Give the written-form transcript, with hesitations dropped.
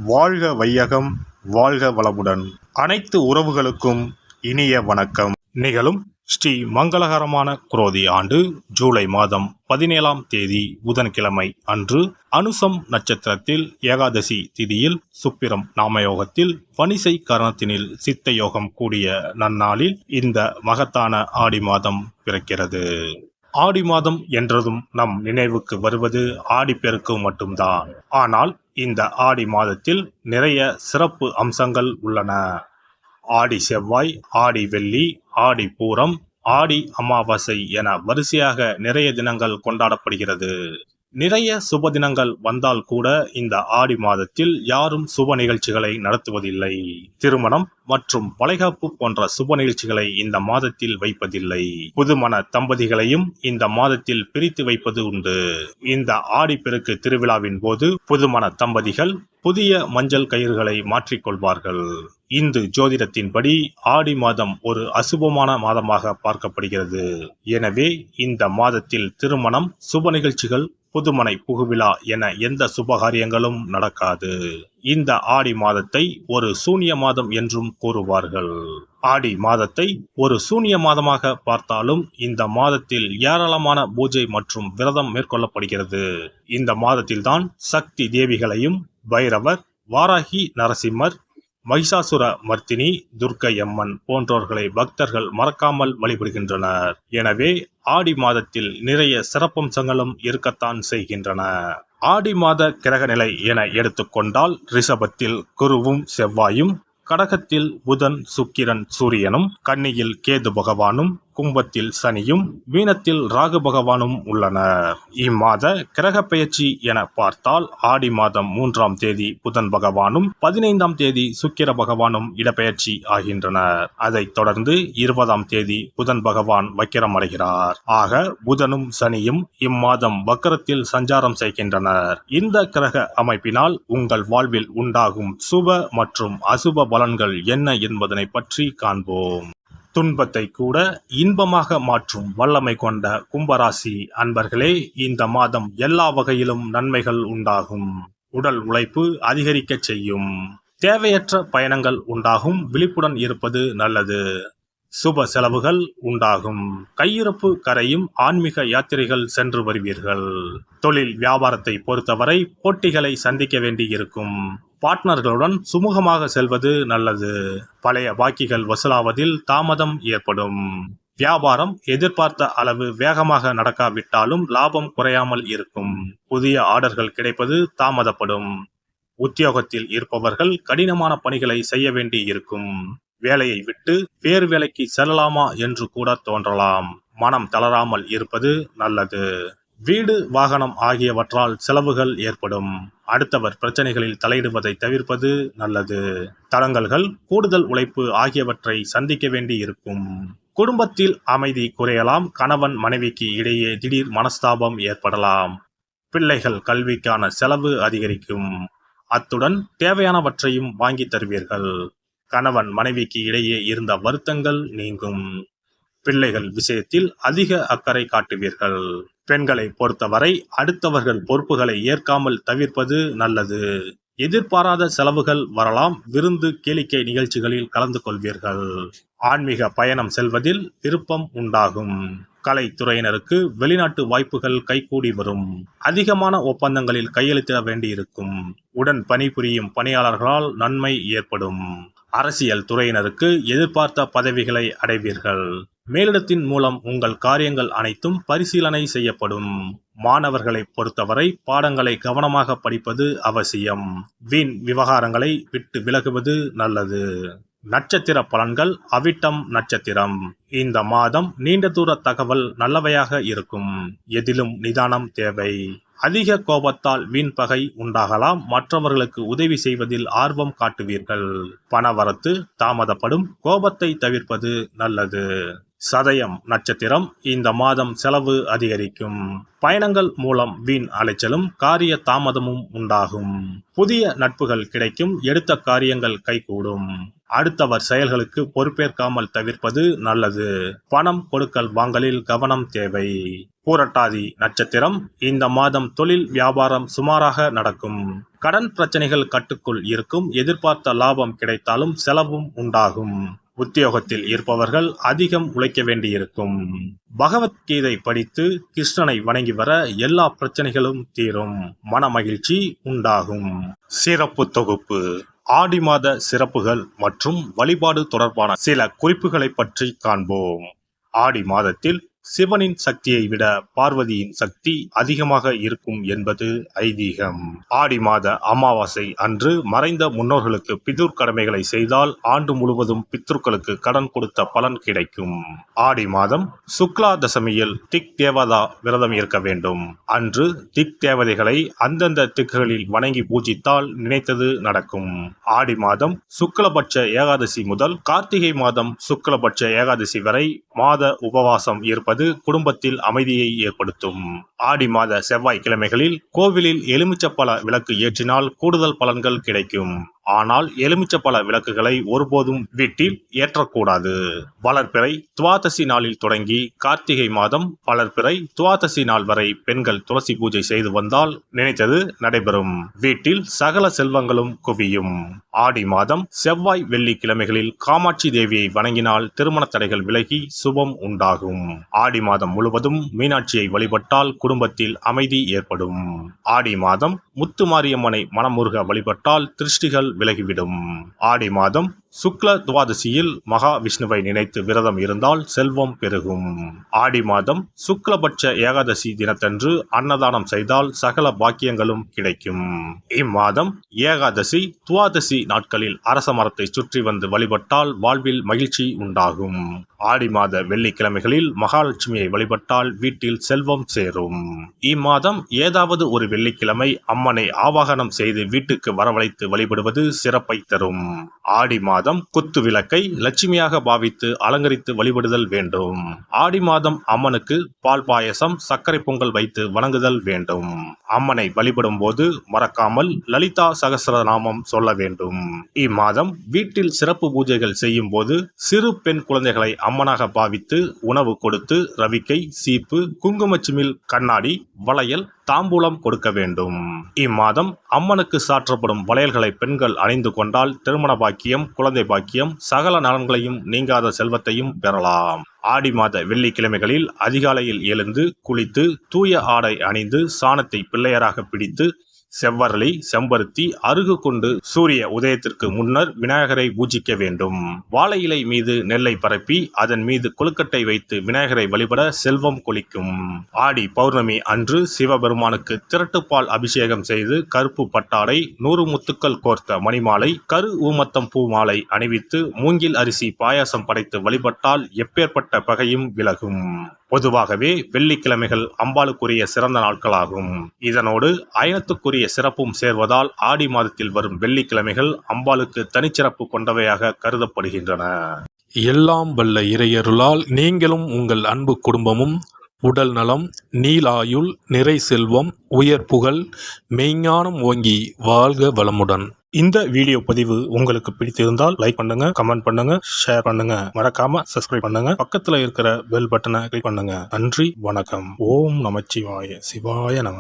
வாழ்க வையகம், வாழ்க வளமுடன். அனைத்து உறவுகளுக்கும் இனிய வணக்கம். நிகழும் ஸ்ரீ மங்களகரமான குரோதி ஆண்டு ஜூலை மாதம் 17ஆம் தேதி புதன்கிழமை அன்று அனுசம் நட்சத்திரத்தில் ஏகாதசி திதியில் சுப்பிரம் நாமயோகத்தில் வணிசை கரணத்தினில் சித்த யோகம் கூடிய நன்னாளில் இந்த மகத்தான ஆடி மாதம் பிறக்கிறது. ஆடி மாதம் என்றதும் நம் நினைவுக்கு வருவது ஆடிப்பெருக்கு மட்டும்தான். ஆனால் இந்த ஆடி மாதத்தில் நிறைய சிறப்பு அம்சங்கள் உள்ளன. ஆடி செவ்வாய், ஆடி வெள்ளி, ஆடி பூரம், ஆடி அமாவாசை என வரிசையாக நிறைய தினங்கள் கொண்டாடப்படுகிறது. நிறைய சுப தினங்கள் வந்தால் கூட இந்த ஆடி மாதத்தில் யாரும் சுப நிகழ்ச்சிகளை நடத்துவதில்லை. திருமணம் மற்றும் வளைகாப்பு போன்ற சுப நிகழ்ச்சிகளை இந்த மாதத்தில் வைப்பதில்லை. புதுமண தம்பதிகளையும் இந்த மாதத்தில் பிரித்து வைப்பது உண்டு. இந்த ஆடிப்பெருக்கு திருவிழாவின் போது புதுமண தம்பதிகள் புதிய மஞ்சள் கயிறுகளை மாற்றிக்கொள்வார்கள். இந்து ஜோதிடத்தின்படி ஆடி மாதம் ஒரு அசுபமான மாதமாக பார்க்கப்படுகிறது. எனவே இந்த மாதத்தில் திருமணம், சுப நிகழ்ச்சிகள், புதுமனை புகுவிழா என எந்த சுபகாரியங்களும் நடக்காது. இந்த ஆடி மாதத்தை ஒரு சூனிய மாதம் என்றும் கூறுவார்கள். ஆடி மாதத்தை ஒரு சூனிய மாதமாக பார்த்தாலும் இந்த மாதத்தில் ஏராளமான பூஜை மற்றும் விரதம் மேற்கொள்ளப்படுகிறது. இந்த மாதத்தில்தான் சக்தி தேவிகளையும் பைரவர், வாராகி, நரசிம்மர், மகிஷாசுர மர்த்தினி, துர்க்கை அம்மன் போன்றோர்களை பக்தர்கள் மறக்காமல் வழிபடுகின்றனர். எனவே ஆடி மாதத்தில் நிறைய சிறப்பம்சங்களும் இருக்கத்தான் செய்கின்றன. ஆடி மாத கிரகநிலை என எடுத்துக்கொண்டால் ரிஷபத்தில் குருவும் செவ்வாயும், கடகத்தில் புதன், சுக்கிரன், சூரியனும், கன்னியில் கேது பகவானும், கும்பத்தில் சனியும், மீனத்தில் ராகு பகவானும் உள்ளனர். இம்மாத கிரக பெயர்ச்சி என பார்த்தால் ஆடி மாதம் 3ஆம் தேதி புதன் பகவானும் 15ஆம் தேதி சுக்கிர பகவானும் இடப்பெயர்ச்சி ஆகின்றனர். அதைத் தொடர்ந்து 20ஆம் தேதி புதன் பகவான் வக்கிரம் அடைகிறார். ஆக புதனும் சனியும் இம்மாதம் வக்கரத்தில் சஞ்சாரம் செய்கின்றனர். இந்த கிரக அமைப்பினால் உங்கள் வாழ்வில் உண்டாகும் சுப மற்றும் அசுப பலன்கள் என்ன என்பதனை பற்றி காண்போம். துன்பத்தை கூட இன்பமாக மாற்றும் வல்லமை கொண்ட கும்பராசி அன்பர்களே, இந்த மாதம் எல்லா வகையிலும் நன்மைகள் உண்டாகும். உடல் உழைப்பு அதிகரிக்க செய்யும். தேவையற்ற பயணங்கள் உண்டாகும். விழிப்புடன் இருப்பது நல்லது. சுப செலவுகள் உண்டாகும். கையிருப்பு கரையும். ஆன்மீக யாத்திரைகள் சென்று வருவீர்கள். தொழில் வியாபாரத்தை பொறுத்தவரை போட்டிகளை சந்திக்க வேண்டியிருக்கும். பார்ட்னர்களுடன் சுமூகமாக செல்வது நல்லது. பழைய பாக்கிகள் வசூலாவதில் தாமதம் ஏற்படும். வியாபாரம் எதிர்பார்த்த அளவு வேகமாக நடக்காவிட்டாலும் லாபம் குறையாமல் இருக்கும். புதிய ஆர்டர்கள் கிடைப்பது தாமதப்படும். உத்தியோகத்தில் இருப்பவர்கள் கடினமான பணிகளை செய்ய வேண்டி இருக்கும். வேலையை விட்டு வேறு வேலைக்கு செல்லலாமா என்று கூட தோன்றலாம். மனம் தளராமல் இருப்பது நல்லது. வீடு, வாகனம் ஆகியவற்றால் செலவுகள் ஏற்படும். அடுத்தவர் பிரச்சனைகளில் தலையிடுவதை தவிர்ப்பது நல்லது. தடங்கல்கள், கூடுதல் உழைப்பு ஆகியவற்றை சந்திக்க வேண்டி இருக்கும். குடும்பத்தில் அமைதி குறையலாம். கணவன் மனைவிக்கு இடையே திடீர் மனஸ்தாபம் ஏற்படலாம். பிள்ளைகள் கல்விக்கான செலவு அதிகரிக்கும். அத்துடன் தேவையானவற்றையும் வாங்கி தருவீர்கள். கணவன் மனைவிக்கு இடையே இருந்த வருத்தங்கள் நீங்கும். பிள்ளைகள் விஷயத்தில் அதிக அக்கறை காட்டுவீர்கள். பெண்களை பொறுத்தவரை அடுத்தவர்கள் பொறுப்புகளை ஏற்காமல் தவிர்ப்பது நல்லது. எதிர்பாராத செலவுகள் வரலாம். விருந்து, கேளிக்கை நிகழ்ச்சிகளில் கலந்து கொள்வீர்கள். ஆன்மீக பயணம் செல்வதில் விருப்பம் உண்டாகும். கலைத்துறையினருக்கு வெளிநாட்டு வாய்ப்புகள் கைகூடி வரும். அதிகமான ஒப்பந்தங்களில் கையெழுத்திட வேண்டியிருக்கும். உடன் பணிபுரியும் பணியாளர்களால் நன்மை ஏற்படும். அரசியல் துறையினருக்கு எதிர்பார்த்த பதவிகளை அடைவீர்கள். மேலிடத்தின் மூலம் உங்கள் காரியங்கள் அனைத்தும் பரிசீலனை செய்யப்படும். மாணவர்களை பொறுத்தவரை பாடங்களை கவனமாக படிப்பது அவசியம். வீண் விவகாரங்களை விட்டு விலகுவது நல்லது. நட்சத்திர பலன்கள். அவிட்டம் நட்சத்திரம். இந்த மாதம் நீண்ட தூர தகவல் நல்லவையாக இருக்கும். எதிலும் நிதானம் தேவை. அதிக கோபத்தால் வீண் பகை உண்டாகலாம். மற்றவர்களுக்கு உதவி செய்வதில் ஆர்வம் காட்டுவீர்கள். பணவரத்து தாமதப்படும். கோபத்தை தவிர்ப்பது நல்லது. சதயம் நட்சத்திரம். இந்த மாதம் செலவு அதிகரிக்கும். பயணங்கள் மூலம் வீண் அலைச்சலும் காரிய தாமதமும் உண்டாகும். புதிய நட்புகள் கிடைக்கும். எடுத்த காரியங்கள் கைகூடும். அடுத்தவர் செயல்களுக்கு பொறுப்பேற்காமல் தவிர்ப்பது நல்லது. பணம் கொடுக்கல் வாங்கலில் கவனம் தேவை. பூரட்டாதி நட்சத்திரம். இந்த மாதம் தொழில் வியாபாரம் சுமாராக நடக்கும். கடன் பிரச்சனைகள் கட்டுக்குள் இருக்கும். எதிர்பார்த்த லாபம் கிடைத்தாலும் செலவும் உண்டாகும். உத்தியோகத்தில் இருப்பவர்கள் அதிகம் உழைக்க வேண்டியிருக்கும். பகவத்கீதை படித்து கிருஷ்ணனை வணங்கி வர எல்லா பிரச்சனைகளும் தீரும். மன மகிழ்ச்சி உண்டாகும். சிறப்பு தொகுப்பு. ஆடி மாத சிறப்புகள் மற்றும் வழிபாடு தொடர்பான சில குறிப்புகளை பற்றி காண்போம். ஆடி மாதத்தில் சிவனின் சக்தியை விட பார்வதியின் சக்தி அதிகமாக இருக்கும் என்பது ஐதீகம். ஆடி மாத அமாவாசை அன்று மறைந்த முன்னோர்களுக்கு பிதுர் கடமைகளை செய்தால் ஆண்டு முழுவதும் பித்ருக்களுக்கு கடன் கொடுத்த பலன் கிடைக்கும். ஆடி மாதம் சுக்லா தசமியில் திக் தேவதா விரதம் இருக்க வேண்டும். அன்று திக் தேவதைகளை அந்தந்த திக்குகளில் வணங்கி பூஜித்தால் நினைத்தது நடக்கும். ஆடி மாதம் சுக்லபட்ச ஏகாதசி முதல் கார்த்திகை மாதம் சுக்லபட்ச ஏகாதசி வரை மாத உபவாசம் இருப்பது குடும்பத்தில் அமைதியை ஏற்படுத்தும். ஆடி மாத செவ்வாய்க்கிழமைகளில் கோவிலில் எலுமிச்சப்பழ விளக்கு ஏற்றினால் கூடுதல் பலன்கள் கிடைக்கும். ஆனால் எலுமிச்சப்பழ விளக்குகளை ஒருபோதும் வீட்டில் ஏற்றக்கூடாது. வளர்பிறை துவாதசி நாளில் தொடங்கி கார்த்திகை மாதம் வளர்பிறை துவாதசி நாள் வரை பெண்கள் துளசி பூஜை செய்து வந்தால் நினைத்தது நடைபெறும். வீட்டில் சகல செல்வங்களும் குவியும். ஆடி மாதம் செவ்வாய் வெள்ளிக்கிழமைகளில் காமாட்சி தேவியை வணங்கினால் திருமண தடைகள் விலகி சுபம் உண்டாகும். ஆடி மாதம் முழுவதும் மீனாட்சியை வழிபட்டால் குடும்பத்தில் அமைதி ஏற்படும். ஆடி மாதம் முத்துமாரியம்மனை மனமுருக வழிபட்டால் திருஷ்டிகள் விலகிவிடும். ஆடி மாதம் சுக்ல துவாதசியில் மகா விஷ்ணுவை நினைத்து விரதம் இருந்தால் செல்வம் பெருகும். ஆடி மாதம் சுக்லபட்ச ஏகாதசி தினத்தன்று அன்னதானம் செய்தால் சகல பாக்கியங்களும் கிடைக்கும். இம்மாதம் ஏகாதசி துவாதசி நாட்களில் அரச மரத்தை சுற்றி வந்து வழிபட்டால் வாழ்வில் மகிழ்ச்சி உண்டாகும். ஆடி மாத வெள்ளிக்கிழமைகளில் மகாலட்சுமியை வழிபட்டால் வீட்டில் செல்வம் சேரும். இம்மாதம் ஏதாவது ஒரு வெள்ளிக்கிழமை அம்மனை ஆவாகனம் செய்து வீட்டுக்கு வரவழைத்து வழிபடுவது சிறப்பை தரும். ஆடி மாதம் குத்து விளக்கை லட்சுமியாக பாவித்து அலங்கரித்து வழிபடுதல் வேண்டும். ஆடி மாதம் அம்மனுக்கு பால் பாயசம் சர்க்கரை பொங்கல் வைத்து வணங்குதல் வேண்டும். அம்மனை வழிபடும் போது மறக்காமல் லலிதா சகஸ்ரநாமம் சொல்ல வேண்டும். இம்மாதம் வீட்டில் சிறப்பு பூஜைகள் செய்யும் போது சிறு பெண் குழந்தைகளை அம்மனாக பாவித்து உணவு கொடுத்து ரவிக்கை சீப்பு குங்குமச்சிமிழ் கண்ணாடி வளையல் தாம்பூலம் கொடுக்க வேண்டும். இம்மாதம் அம்மனுக்கு சாற்றப்படும் வளையல்களை பெண்கள் அணிந்து கொண்டால் திருமண பாக்கியம் குழந்தை பாக்கியம் சகல நலன்களையும் நீங்காத செல்வத்தையும் பெறலாம். ஆடி மாத வெள்ளிக்கிழமைகளில் அதிகாலையில் எழுந்து குளித்து தூய ஆடை அணிந்து சாணத்தை பிள்ளையராக பிடித்து செவ்வரளி செம்பருத்தி அருகு கொண்டு சூரிய உதயத்திற்கு முன்னர் விநாயகரை பூஜிக்க வேண்டும். வாழை இலை மீது நெல்லை பரப்பி அதன் மீது கொழுக்கட்டை வைத்து விநாயகரை வழிபட செல்வம் கொளிக்கும். ஆடி பௌர்ணமி அன்று சிவபெருமானுக்கு திரட்டுப்பால் அபிஷேகம் செய்து கருப்பு பட்டாடை 100 முத்துக்கள் கோர்த்த மணிமாலை கரு ஊமத்தம் பூ மாலை அணிவித்து மூங்கில் அரிசி பாயாசம் படைத்து வழிபட்டால் எப்பேற்பட்ட பகையும் விலகும். பொதுவாகவே வெள்ளிக்கிழமைகள் அம்பாளுக்குரிய சிறந்த நாட்களாகும். இதனோடு அயனத்துக்குரிய சிறப்பும் சேர்வதால் ஆடி மாதத்தில் வரும் வெள்ளிக்கிழமைகள் அம்பாளுக்கு தனிச்சிறப்பு கொண்டவையாக கருதப்படுகின்றன. எல்லாம் வல்ல இறையருளால் நீங்களும் உங்கள் அன்பு குடும்பமும் உடல் நலம் நீலாயுள் நிறை செல்வம் உயர் புகழ் மெய்ஞானம் ஓங்கி வாழ்க வளமுடன். இந்த வீடியோ பதிவு உங்களுக்கு பிடித்திருந்தால் லைக் பண்ணுங்க, கமெண்ட் பண்ணுங்க, ஷேர் பண்ணுங்க, மறக்காம சப்ஸ்கிரைப் பண்ணுங்க, பக்கத்துல இருக்கிற பெல் பட்டனை கிளிக் பண்ணுங்க. நன்றி, வணக்கம். ஓம் நமச்சிவாய. சிவாய நம.